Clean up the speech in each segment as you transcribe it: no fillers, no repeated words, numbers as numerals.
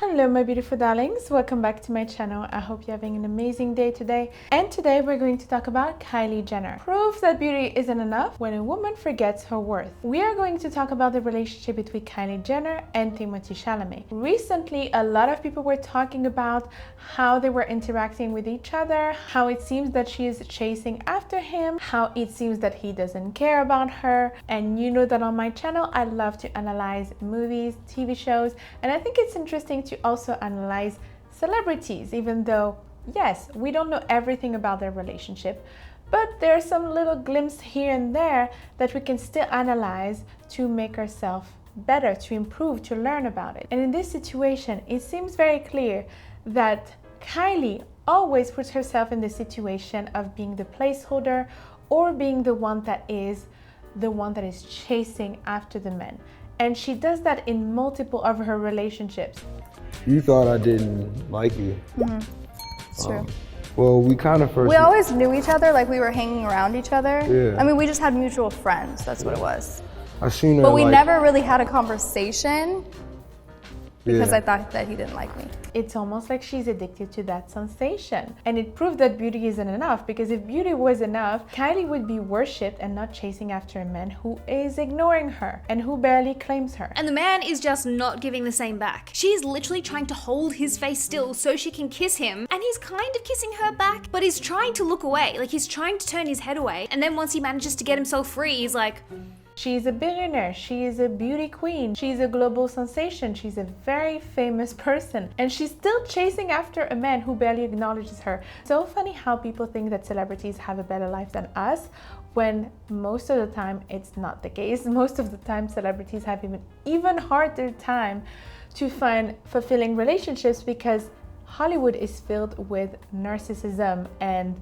Hello my beautiful darlings, welcome back to my channel. I hope you're having an amazing day today. And today we're going to talk about Kylie Jenner. Proof that beauty isn't enough when a woman forgets her worth. We are going to talk about the relationship between Kylie Jenner and Timothée Chalamet. Recently, a lot of people were talking about how they were interacting with each other, how it seems that she is chasing after him, how it seems that he doesn't care about her. And you know that on my channel, I love to analyze movies, TV shows, and I think it's interesting to also analyze celebrities, even though, yes, we don't know everything about their relationship, but there are some little glimpses here and there that we can still analyze to make ourselves better, to improve, to learn about it. And in this situation, it seems very clear that Kylie always puts herself in the situation of being the placeholder or being the one that is chasing after the men. And she does that in multiple of her relationships. You thought I didn't like you. It's true. Well, we kind of We always knew each other, like we were hanging around each other. Yeah. I mean, we just had mutual friends, that's what it was. I seen her. But we like, never really had a conversation because Yeah. I thought that he didn't like me. It's almost like she's addicted to that sensation. And it proved that beauty isn't enough, because if beauty was enough, Kylie would be worshipped and not chasing after a man who is ignoring her and who barely claims her. And the man is just not giving the same back. She is literally trying to hold his face still so she can kiss him, and he's kind of kissing her back, but he's trying to look away. Like, he's trying to turn his head away, and then once he manages to get himself free, he's like, She's a billionaire, she is a beauty queen, she's a global sensation, she's a very famous person, and she's still chasing after a man who barely acknowledges her. So funny how people think that celebrities have a better life than us, when most of the time it's not the case. Most of the time celebrities have even harder time to find fulfilling relationships, because Hollywood is filled with narcissism and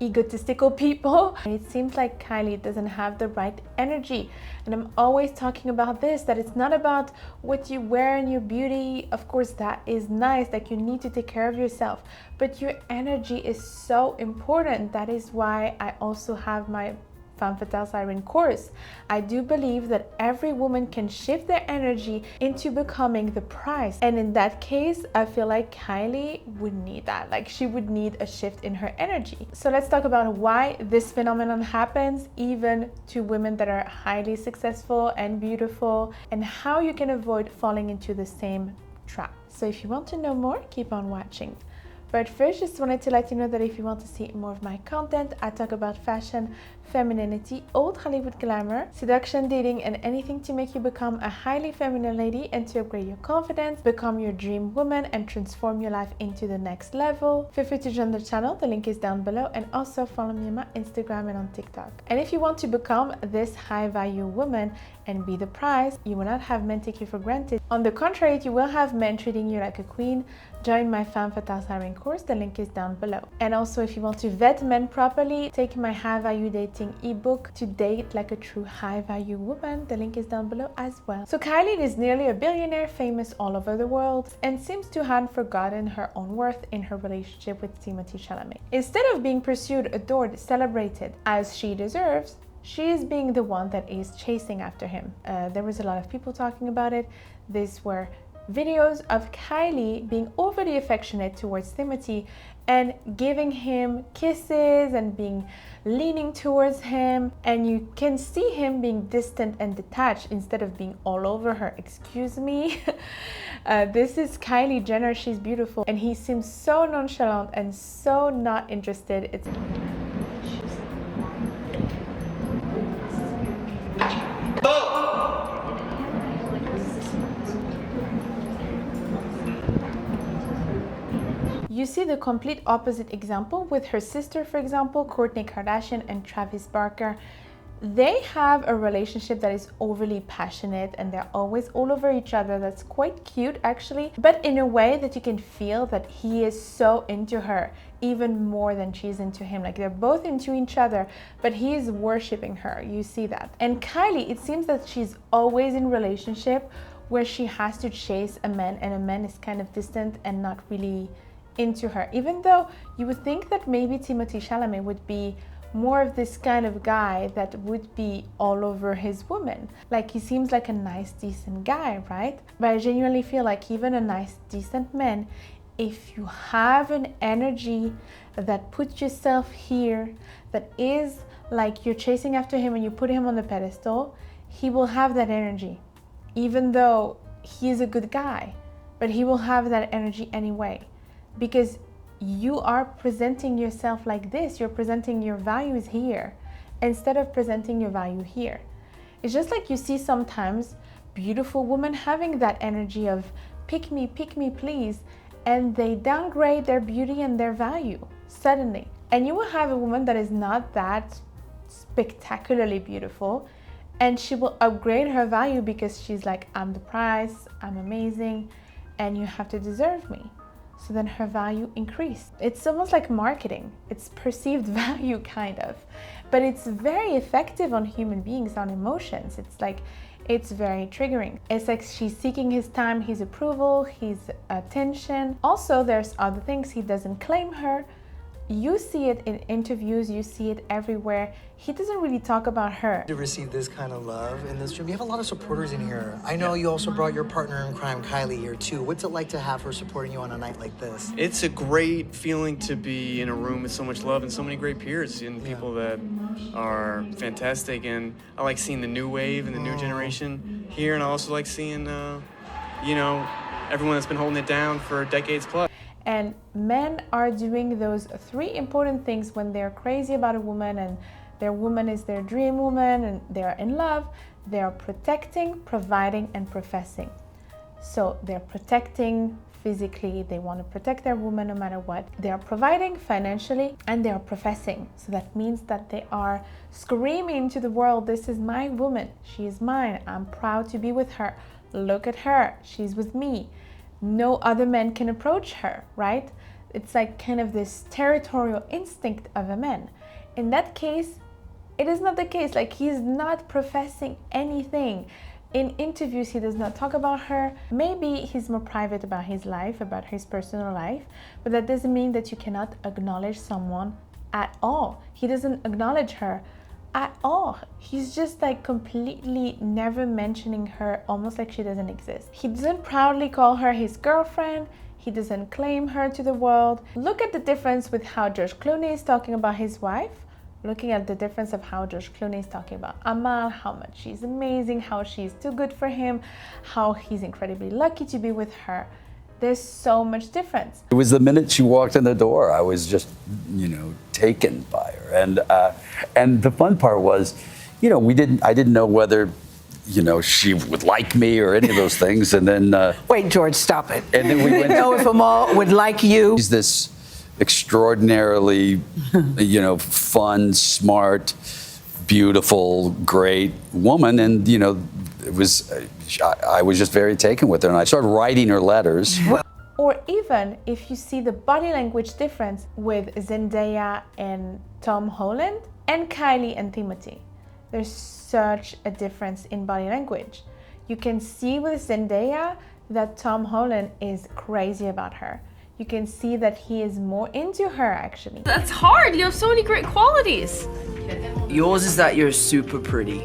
egotistical people. And it seems like Kylie doesn't have the right energy. And I'm always talking about this, that it's not about what you wear and your beauty. Of course, that is nice, like you need to take care of yourself, but your energy is so important. That is why I also have my Femme Fatale Siren course. I do believe that every woman can shift their energy into becoming the prize. And in that case, I feel like Kylie would need that. Like, she would need a shift in her energy. So let's talk about why this phenomenon happens even to women that are highly successful and beautiful, and how you can avoid falling into the same trap. So if you want to know more, keep on watching. But first, just wanted to let you know that if you want to see more of my content, I talk about fashion, femininity, old Hollywood glamour, seduction, dating, and anything to make you become a highly feminine lady and to upgrade your confidence, become your dream woman, and transform your life into the next level. Feel free to join the channel, the link is down below, and also follow me on my Instagram and on TikTok. And if you want to become this high value woman and be the prize, you will not have men take you for granted. On the contrary, you will have men treating you like a queen. Join my Femme Fatale Siren course, the link is down below. And also, if you want to vet men properly, take my high value dating ebook to date like a true high value woman, the link is down below as well. So Kylie is nearly a billionaire, famous all over the world, and seems to have forgotten her own worth in her relationship with Timothée Chalamet. Instead of being pursued, adored, celebrated as she deserves, she is being the one that is chasing after him. There was a lot of people talking about it. These were videos of Kylie being overly affectionate towards Timothée and giving him kisses and leaning towards him, and you can see him being distant and detached instead of being all over her. Excuse me. This is Kylie Jenner, she's beautiful, and he seems so nonchalant and so not interested. It's You see the complete opposite example with her sister, for example, Kourtney Kardashian and Travis Barker. They have a relationship that is overly passionate and they're always all over each other. That's quite cute actually, but in a way that you can feel that he is so into her even more than she's into him. Like, they're both into each other, but he is worshiping her. You see that. And Kylie, it seems that she's always in relationship where she has to chase a man, and a man is kind of distant and not really into her, even though you would think that maybe Timothée Chalamet would be more of this kind of guy that would be all over his woman. Like, he seems like a nice, decent guy, right? But I genuinely feel like even a nice, decent man, if you have an energy that puts yourself here, that is like you're chasing after him and you put him on the pedestal, he will have that energy, even though he's a good guy, but he will have that energy anyway, because you are presenting yourself like this. You're presenting your values here instead of presenting your value here. It's just like you see sometimes beautiful women having that energy of pick me, please, and they downgrade their beauty and their value suddenly. And you will have a woman that is not that spectacularly beautiful, and she will upgrade her value because she's like, I'm the prize, I'm amazing, and you have to deserve me. So then her value increased. It's almost like marketing. It's perceived value kind of, but it's very effective on human beings, on emotions. It's like, it's very triggering. It's like she's seeking his time, his approval, his attention. Also, there's other things. He doesn't claim her. You see it in interviews, you see it everywhere. He doesn't really talk about her. To receive this kind of love in this gym, you have a lot of supporters in here. I know you also brought your partner in crime, Kylie, here too. What's it like to have her supporting you on a night like this? It's a great feeling to be in a room with so much love and so many great peers and people that are fantastic. And I like seeing the new wave and the new generation here, and I also like seeing, everyone that's been holding it down for decades plus. And men are doing those three important things when they're crazy about a woman and their woman is their dream woman and they're in love. They're protecting, providing, and professing. So they're protecting physically, they want to protect their woman no matter what. They are providing financially, and they are professing. So that means that they are screaming to the world, this is my woman, she is mine, I'm proud to be with her, look at her, she's with me. No other man can approach her, right? It's like kind of this territorial instinct of a man. In that case, it is not the case. Like, he's not professing anything. In interviews, he does not talk about her. Maybe he's more private about his life, about his personal life, but that doesn't mean that you cannot acknowledge someone at all. He doesn't acknowledge her at all. He's just like completely never mentioning her, almost like she doesn't exist. He doesn't proudly call her his girlfriend. He doesn't claim her to the world. Look at the difference with how George Clooney is talking about his wife. Looking at the difference of how George Clooney is talking about Amal, how much she's amazing, how she's too good for him, how he's incredibly lucky to be with her. There's so much difference. It was the minute she walked in the door, I was just, taken by her. And the fun part was, I didn't know whether, she would like me or any of those things. And then Wait, George, stop it. And then we went. know if Amal would like you. She's this extraordinarily, fun, smart, beautiful, great woman, and I was just very taken with her, and I started writing her letters. Or even if you see the body language difference with Zendaya and Tom Holland and Kylie and Timothy. There's such a difference in body language. You can see with Zendaya that Tom Holland is crazy about her. You can see that he is more into her, actually. That's hard. You have so many great qualities. Yours is that you're super pretty.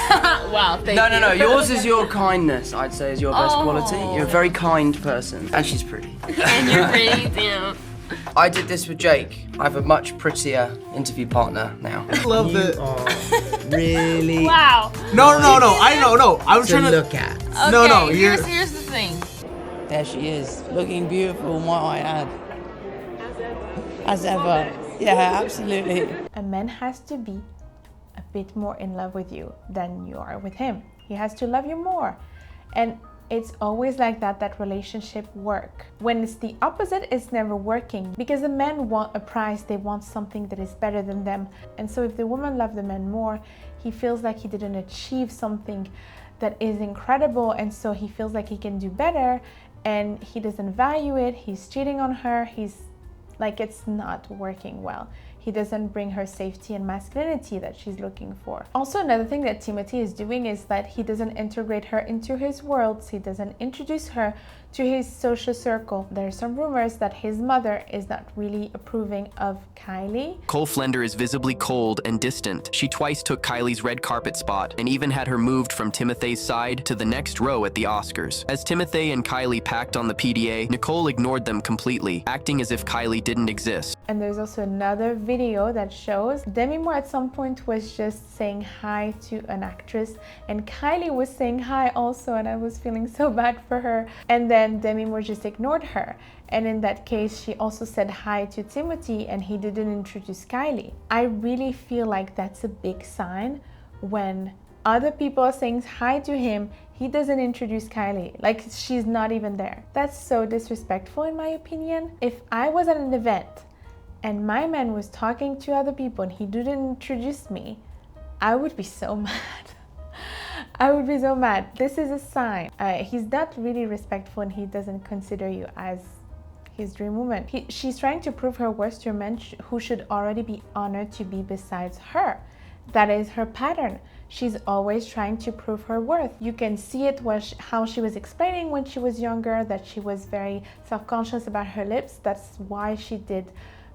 Wow, thank you. No. Yours is your kindness, I'd say, is your best quality. You're a very kind person. And she's pretty. And you're pretty, too. I did this with Jake. I have a much prettier interview partner now. I love Really? Wow. No. I'm trying to look at. Okay, here's the thing. There she is, looking beautiful, might I add. As ever. Yeah, absolutely. A man has to be a bit more in love with you than you are with him. He has to love you more. And it's always like that relationship work. When it's the opposite, it's never working, because the men want a prize, they want something that is better than them. And so if the woman loves the man more, he feels like he didn't achieve something that is incredible, and so he feels like he can do better, and he doesn't value it. He's cheating on her. He's like, it's not working well. He doesn't bring her safety and masculinity that she's looking for. Also, another thing that Timothy is doing is that he doesn't integrate her into his worlds. He doesn't introduce her to his social circle. There are some rumors that his mother is not really approving of Kylie. Cole Flender is visibly cold and distant. She twice took Kylie's red carpet spot and even had her moved from Timothy's side to the next row at the Oscars. As Timothy and Kylie packed on the PDA, Nicole ignored them completely, acting as if Kylie didn't exist. And there's also another video that shows Demi Moore at some point was just saying hi to an actress, and Kylie was saying hi also, and I was feeling so bad for her. And then Demi Moore just ignored her. And in that case, she also said hi to Timothy and he didn't introduce Kylie. I really feel like that's a big sign when other people are saying hi to him, he doesn't introduce Kylie, like she's not even there. That's so disrespectful in my opinion. If I was at an event and my man was talking to other people and he didn't introduce me, I would be so mad. I would be so mad. This is a sign. He's not really respectful and he doesn't consider you as his dream woman. She's trying to prove her worth to a man who should already be honored to be besides her. That is her pattern. She's always trying to prove her worth. You can see it how she was explaining when she was younger, that she was very self-conscious about her lips. That's why she did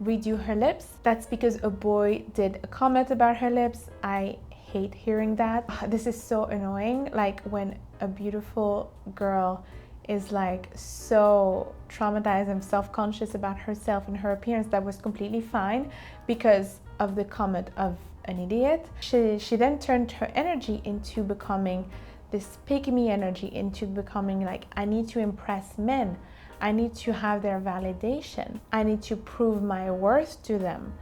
redo her lips. That's because a boy did a comment about her lips. I hate hearing that. This is so annoying, like when a beautiful girl is like so traumatized and self-conscious about herself and her appearance. That was completely fine because of the comment of an idiot. She then turned her energy into becoming this pick-me energy, into becoming like, I need to impress men, I need to have their validation, I need to prove my worth to them.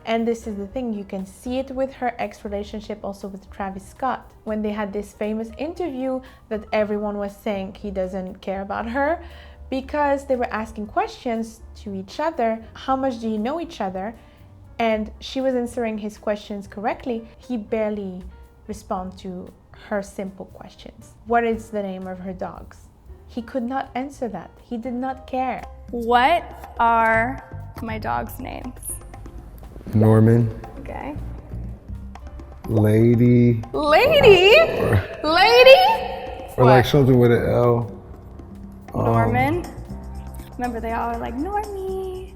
And this is the thing, you can see it with her ex-relationship, also with Travis Scott. When they had this famous interview that everyone was saying he doesn't care about her because they were asking questions to each other. How much do you know each other? And she was answering his questions correctly. He barely responded to her simple questions. What is the name of her dogs? He could not answer that. He did not care. What are my dogs' names? Norman. Okay. Lady. Lady? Lady? Or like something with an L. Norman. Remember, they all are like, Normie.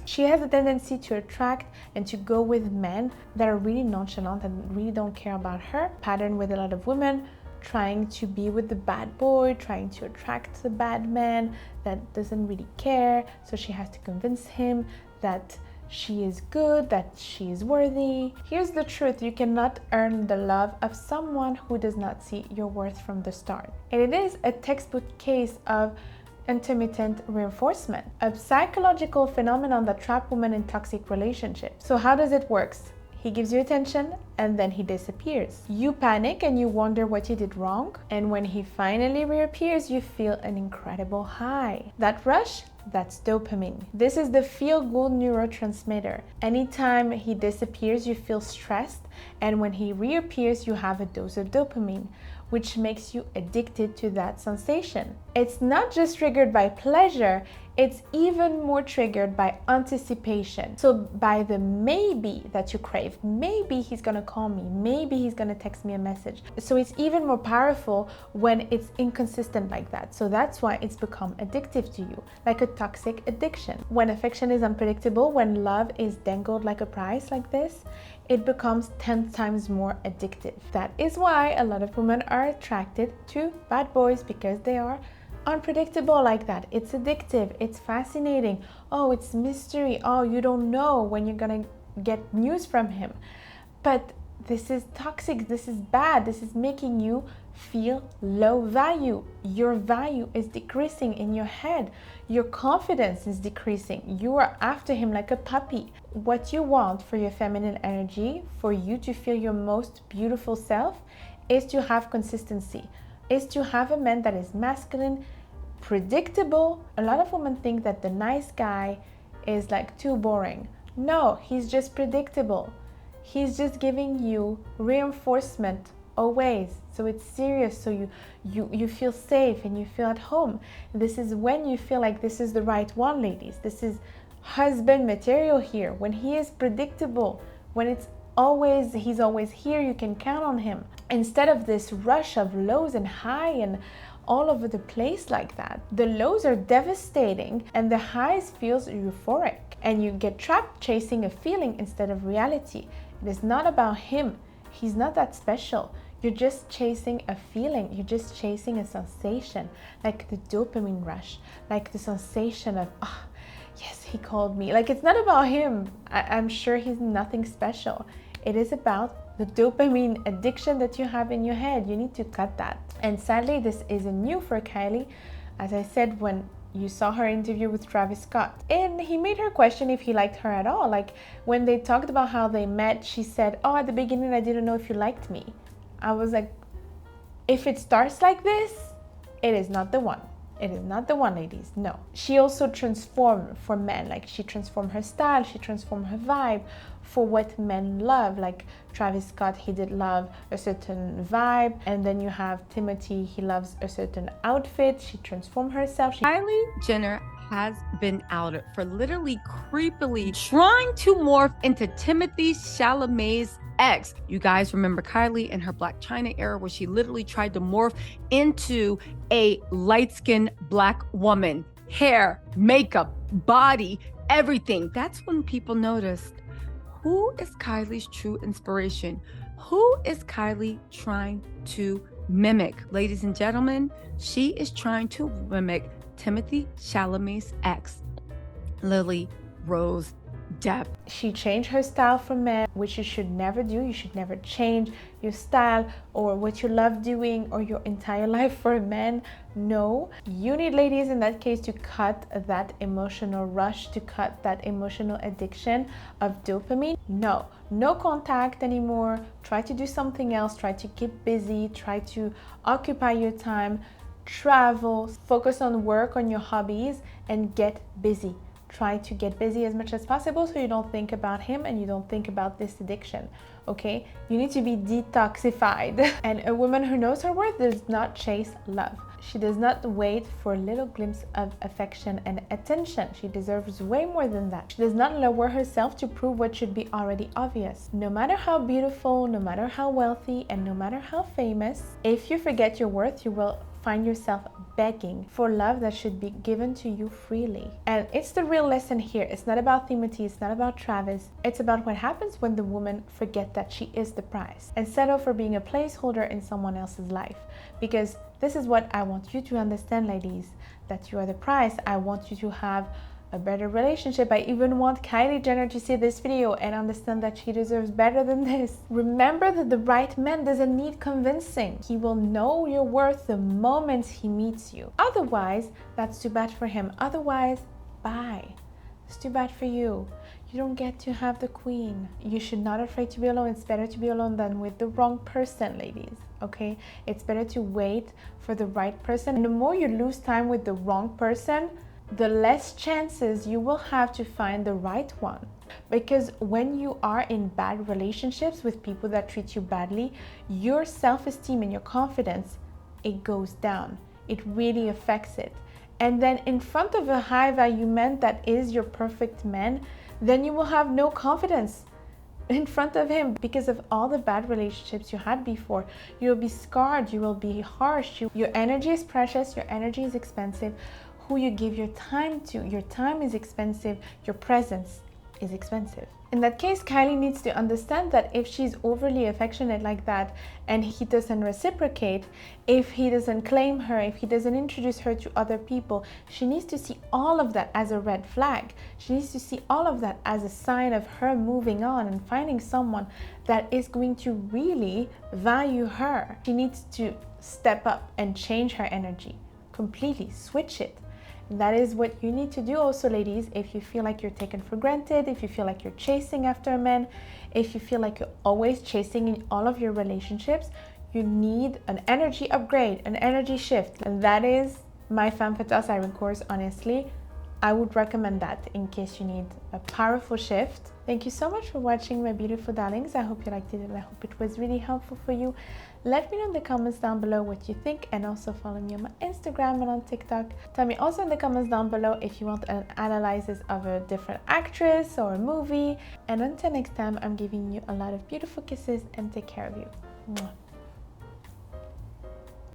She has a tendency to attract and to go with men that are really nonchalant and really don't care about her. Pattern with a lot of women, trying to be with the bad boy, trying to attract the bad man that doesn't really care. So she has to convince him that she is good, that she is worthy. Here's the truth, you cannot earn the love of someone who does not see your worth from the start. And it is a textbook case of intermittent reinforcement, a psychological phenomenon that traps women in toxic relationships. So how does it work? He gives you attention and then he disappears. You panic and you wonder what you did wrong. And when he finally reappears, you feel an incredible high. That rush, that's dopamine. This is the feel-good neurotransmitter. Anytime he disappears, you feel stressed. And when he reappears, you have a dose of dopamine, which makes you addicted to that sensation. It's not just triggered by pleasure, it's even more triggered by anticipation. So by the maybe that you crave, maybe he's gonna call me, maybe he's gonna text me a message. So it's even more powerful when it's inconsistent like that. So that's why it's become addictive to you, like a toxic addiction. When affection is unpredictable, when love is dangled like a prize like this, it becomes 10 times more addictive. That is why a lot of women are attracted to bad boys, because they are unpredictable like that. It's addictive, it's fascinating. Oh, it's mystery. Oh, you don't know when you're gonna get news from him. But this is toxic, this is bad, this is making you feel low value. Your value is decreasing in your head. Your confidence is decreasing. You are after him like a puppy. What you want for your feminine energy, for you to feel your most beautiful self, is to have consistency, is to have a man that is masculine, predictable. A lot of women think that the nice guy is like too boring. No, he's just predictable. He's just giving you reinforcement always. So it's serious, so you feel safe and you feel at home. This is when you feel like this is the right one, ladies. This is husband material here, when he is predictable, when he's always here, you can count on him. Instead of this rush of lows and high and all over the place like that. The lows are devastating and the highs feels euphoric, and you get trapped chasing a feeling instead of reality. It is not about him. He's not that special. You're just chasing a feeling. You're just chasing a sensation, like the dopamine rush, like the sensation of, oh, yes, he called me. Like, it's not about him. I'm sure he's nothing special. It is about the dopamine addiction that you have in your head. You need to cut that. And sadly, this isn't new for Kylie. As I said, when you saw her interview with Travis Scott, and he made her question if he liked her at all. Like, when they talked about how they met, she said, oh, at the beginning, I didn't know if you liked me. I was like, if it starts like this, it is not the one. It is not the one, ladies. No. She also transformed for men. Like, she transformed her style, she transformed her vibe for what men love. Like Travis Scott, he did love a certain vibe, and then you have Timothy, he loves a certain outfit. She transformed herself. Kylie Jenner has been outed for literally creepily trying to morph into Timothy Chalamet's ex. You guys remember Kylie in her Black China era, where she literally tried to morph into a light-skinned Black woman. Hair, makeup, body, everything. That's when people noticed, who is Kylie's true inspiration? Who is Kylie trying to mimic? Ladies and gentlemen, she is trying to mimic Timothy Chalamet's ex, Lily Rose Depp. She changed her style for men, which you should never do. You should never change your style or what you love doing or your entire life for men. No, you need, ladies, in that case, to cut that emotional rush, to cut that emotional addiction of dopamine. No contact anymore. Try to do something else. Try to keep busy. Try to occupy your time. Travel. Focus on work, on your hobbies, and get busy. Try to get busy as much as possible so you don't think about him and you don't think about this addiction, okay? You need to be detoxified. And a woman who knows her worth does not chase love. She does not wait for a little glimpse of affection and attention. She deserves way more than that. She does not lower herself to prove what should be already obvious. No matter how beautiful, no matter how wealthy, and no matter how famous, if you forget your worth, you will find yourself begging for love that should be given to you freely. And it's the real lesson here. It's not about Timothy, it's not about Travis. It's about what happens when the woman forgets that she is the prize and settle for being a placeholder in someone else's life. Because this is what I want you to understand, ladies, that you are the prize. I want you to have a better relationship. I even want Kylie Jenner to see this video and understand that she deserves better than this. Remember that the right man doesn't need convincing. He will know your worth the moment he meets you. Otherwise, that's too bad for him. Otherwise, bye. It's too bad for you. You don't get to have the queen. You should not be afraid to be alone. It's better to be alone than with the wrong person, ladies. Okay? It's better to wait for the right person. And the more you lose time with the wrong person, the less chances you will have to find the right one. Because when you are in bad relationships with people that treat you badly, your self-esteem and your confidence, it goes down. It really affects it. And then in front of a high value man that is your perfect man, then you will have no confidence in front of him because of all the bad relationships you had before. You will be scarred, you will be harsh. Your energy is precious, your energy is expensive. Who you give your time to, your time is expensive, your presence is expensive. In that case, Kylie needs to understand that if she's overly affectionate like that and he doesn't reciprocate, if he doesn't claim her, if he doesn't introduce her to other people, she needs to see all of that as a red flag. She needs to see all of that as a sign of her moving on and finding someone that is going to really value her. She needs to step up and change her energy completely, switch it. That is what you need to do also, ladies. If you feel like you're taken for granted, if you feel like you're chasing after a man, if you feel like you're always chasing in all of your relationships, you need an energy upgrade, an energy shift. And that is my Femme Fatale Siren course, honestly. I would recommend that in case you need a powerful shift. Thank you so much for watching, my beautiful darlings. I hope you liked it and I hope it was really helpful for you. Let me know in the comments down below what you think, and also follow me on my Instagram and on TikTok. Tell me also in the comments down below if you want an analysis of a different actress or a movie. And until next time, I'm giving you a lot of beautiful kisses and take care of you. Mwah.